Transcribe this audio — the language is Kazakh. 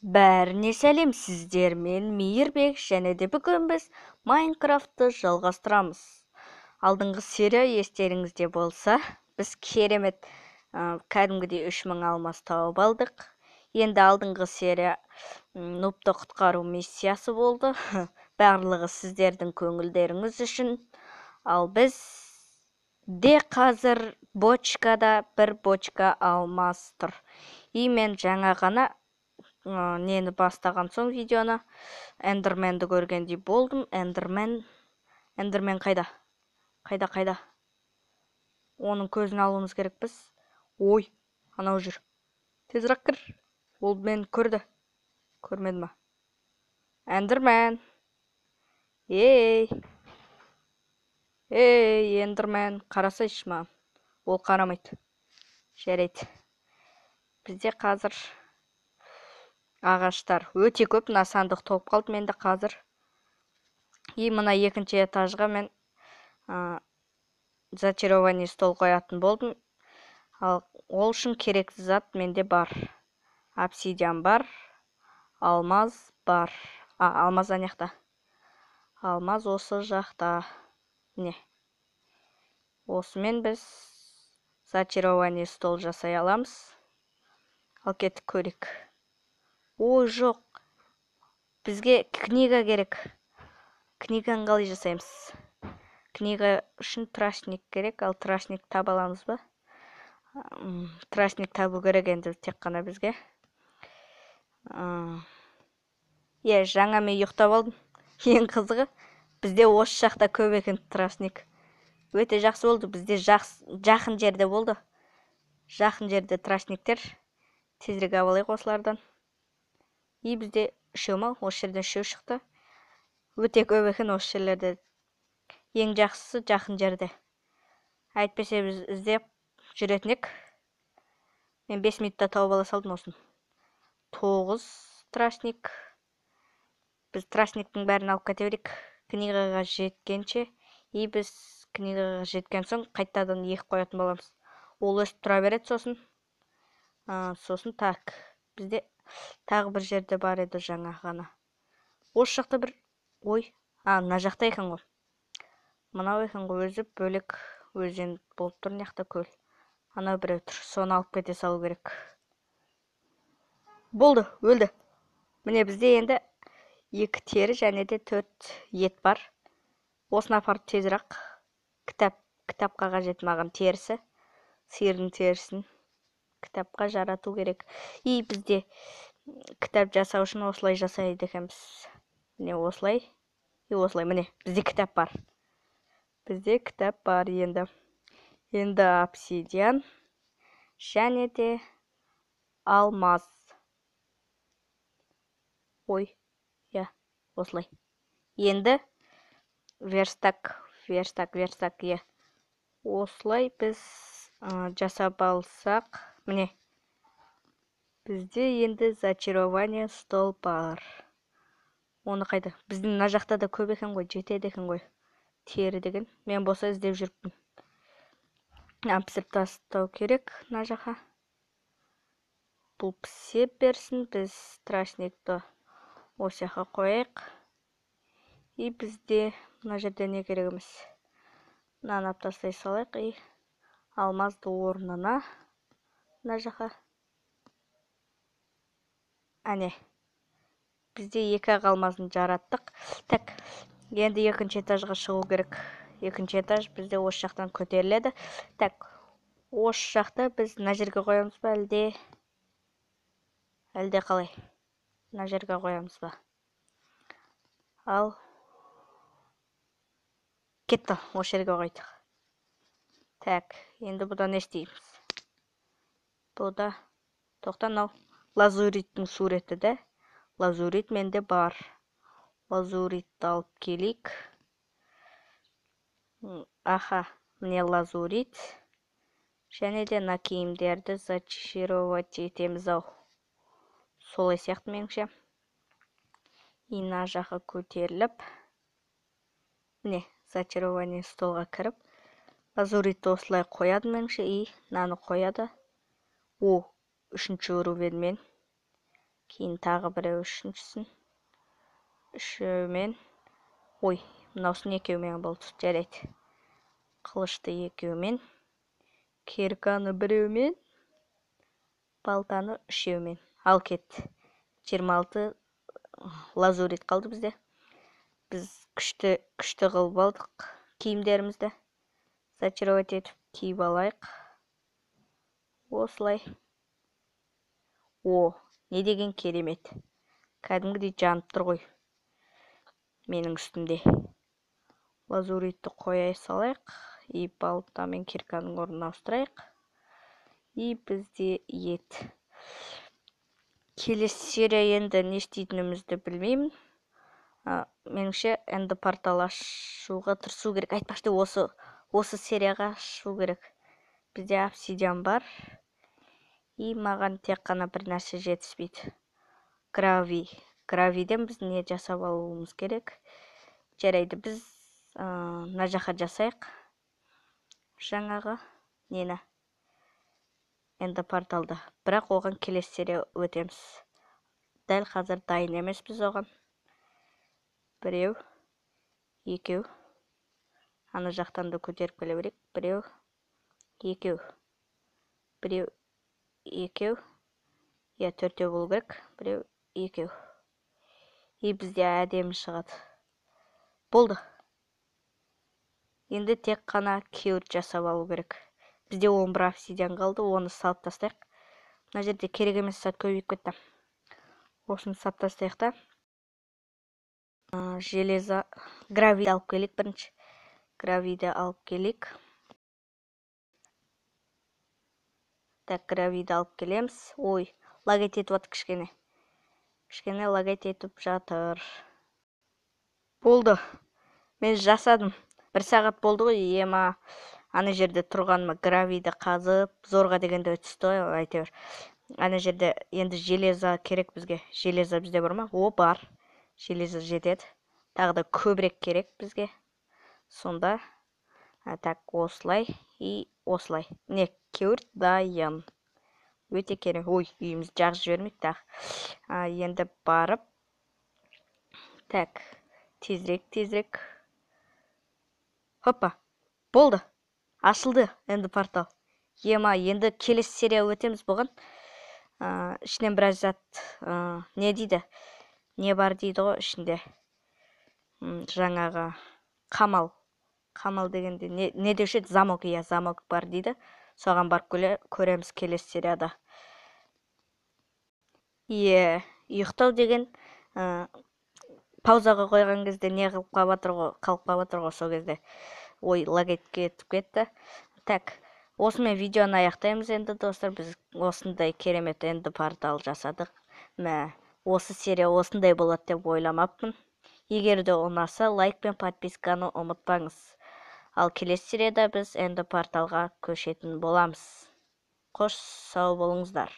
Бәріне сәлем, сіздермен Мейірбек, және де бүгін біз Майнкрафтты жалғастырамыз. Алдыңғы серия естеріңізде болса, біз керемет кәдімгідей 3000 алмас тауып алдық. Енді алдыңғы серия нубты құтқару миссиясы болды. Барлығы сіздердің көңілдеріңіз үшін. Ал біз де қазір бочкада бір бочка алмас тұр. Мен жаңа ғана нені бастаған соң видеоны эндерменді көргендей болдым. Эндермен қайда? Оның көзін алуымыз керек біз. Ой, анау жүр. Тезірек кір. Ол мен көрді. Көрмеді ма? Эндермен. Ей, эндермен, қарасайшы маған. Ол қарамайды. Жарайды. Бізде қазір ағаштар өте көп, насандық топ қалды менде қазір. Мына екінші этажға мен зачарование стол қоятын болдым. Ал ол үшін керекті зат менде бар. Обсидиан бар, алмаз бар. Алмаз ана жақта. Алмаз осы жақта. Не? Осымен біз зачарование стол жасай аламыз. Ал кеттік көрейік. Ой, жоқ. Бізге книга керек. Книганы қалай жасаймыз? Книга үшін трашник керек, ал трашник таба аламыз ба? Трашник табу керек енді тек қана бізге. Жаңа мен ұйықтап алдым. Ең қызығы, бізде осы жақта көп екен трашник. Өте жақсы болды, бізде жақын жерде болды. Жақын жерде трашниктер. Тезірек алайық осылардан. Бізде үшеу ма? Осы жерден үшеу шықты. Өте көп екен осы жерлерде. Ең жақсысы жақын жерде. Әйтпесе біз іздеп жүретінек. Мен 5 минутта тауып ала салдым осын. 9 трашник. Біз трашниктің бәрін алып кете берейік. Книгаға жеткенше. Біз книгаға жеткен соң қайтадан 2 қоятын боламыз. Ол өсіп тұра береді сосын. Сосын так. Бізде тағы бір жерде бар еді жаңа ғана. Осы жақта бір... Ой, мына жақта екен ғой. Мынау екен ғой, өзі бөлек өзен болып тұр, неқта көл. Анау біреу тұр, соны алып кете салу керек. Болды, өлді. Міне бізде енді 2 тері және де 4 ет бар. Осыны апарып тезірек. Кітапқа қажет маған терісі. Сиырдың терісін кітапқа жарату керек. Бізде кітап жасау үшін осылай жасайды екенбіз. Міне осылай. Осылай, міне бізде кітап бар. Бізде кітап бар енді. Енді обсидиан және де алмаз. Ой, осылай. Енді верстак. Осылай біз жасап алсақ, міне. Бізде енді зачарование стол бар. Оны қайда? Біздің мына жақта да көп екен ғой, жетеді екен ғой. Тері деген. Мен болса іздеп жүріппін. Пісіп тастау керек мына жаққа. Бұл пісеп берсін, біз трашникті осы жаққа қояйық. Бізде мына жерде не керегіміз? Мынаны алып тастай салайық. Алмазды орнына мына жаққа. Әне. Бізде 2 алмазын жараттық. Так, енді 2-ші этажға шығу керек. 2-ші этаж бізде осы жақтан көтеріледі. Так, осы жақта біз мына жерге қоямыз ба, әлде қалай? Мына жерге қоямыз ба? Ал кетті, осы жерге қойдық. Так, енді бұда не істейміз? Бұда тоқтан, лазуриттің суреті де. Лазурит менде бар. Лазуритті алып келейік. Міне лазурит. Және де на киімдерді зачаровать етеміз ау. Солай сияқты меніңше. Мына жаққа көтеріліп. Міне, зачарование столға кіріп. Лазуритті осылай қояды меніңше. Наны қояды. 3-ші уровеньмен кейін тағы біреу үшеумен. Ой, мынаусын екеумен болды, жарайды. Қылышты екеумен, кирканы біреумен, балтаны үшеумен. Ал кетті. 26 лазурит қалды бізде. Біз күшті қылып алдық киімдерімізді. Сачировать етіп киіп алайық. Осылай. О, не деген керемет. Кәдімгідей жанып тұр ғой. Менің үстімде. Лазуритті қоя салайық. И балта мен кирканың орнына ауыстырайық. И бізде ет. Келесі серия енді не істейтінімізді білмеймін. Меніңше енді портал ашуға тырысу керек. Айтпақшы, осы серияға ашу керек. Бізде обсидиан бар. И маған тек қана бір нәрсе жетіспейді. Гравиден біз не жасап алуымыз керек. Жарайды, біз мына жаққа жасайық. Жаңағы нені? Енді порталды. Бірақ оған келесі серия өтеміз. Дәл қазір дайын емес біз оған. Біреу, екеу. Ана жақтан да көтеріп келе берейік. Біреу, екеу. Біреу, екеу. Я төртеу болу керек. Біреу, екеу. И бізде әдемі шығады. Болды. Енді тек қана кеуір жасап алу керек. Бізде 11 обсидиан қалды, оны салып тастайық. Мына жерде керек емес зат көбейіп кетті. Осыны салып тастайық та. Железо, гравиді алып келейік бірінші. Гравиді алып келейік. Так, гравиді алып келеміз. Ой, лагать етіп отыр кішкене. Кішкене лагать етіп жатыр. Болды. Мен жасадым. 1 сағат болды ғой, ема ана жерде тұрғаныма гравиді қазып, зорға дегенде өтісті ғой, әйтеуір. Ана жерде енді железо керек бізге. Железо бізде бар ма? О, бар. Железо жетеді. Тағы да көбірек керек бізге. Сонда, так, осылай и осылай. Не, кеуір дайын. Өте керек. Ой, үйіміз жағып жібермейік тағы. Енді барып. Так, тезірек. Хоппа, болды. Ашылды енді портал. Ема, енді келесі серия өтеміз бұған. Ішінен біраз зат, не дейді? Не бар дейді ғой ішінде? Жаңағы қамал. Қамал дегенде не деуші еді? Замок, иә, замок бар дейді. Соған барып көреміз келесі серияда. Ұйықтау деген паузаға қойған кезде не қалып қалып ғой сол кезде. Ой, лагать кетіп кетті. Так, осымен видеоны аяқтаймыз енді, достар. Біз осындай керемет енді портал жасадық. Осы серия осындай болады деп ойламаппын. Егер де ұнаса, лайк пен подписканы ұмытпаңыз. Ал келесі серияда біз енді порталға көшетін боламыз. Қош сау болыңыздар.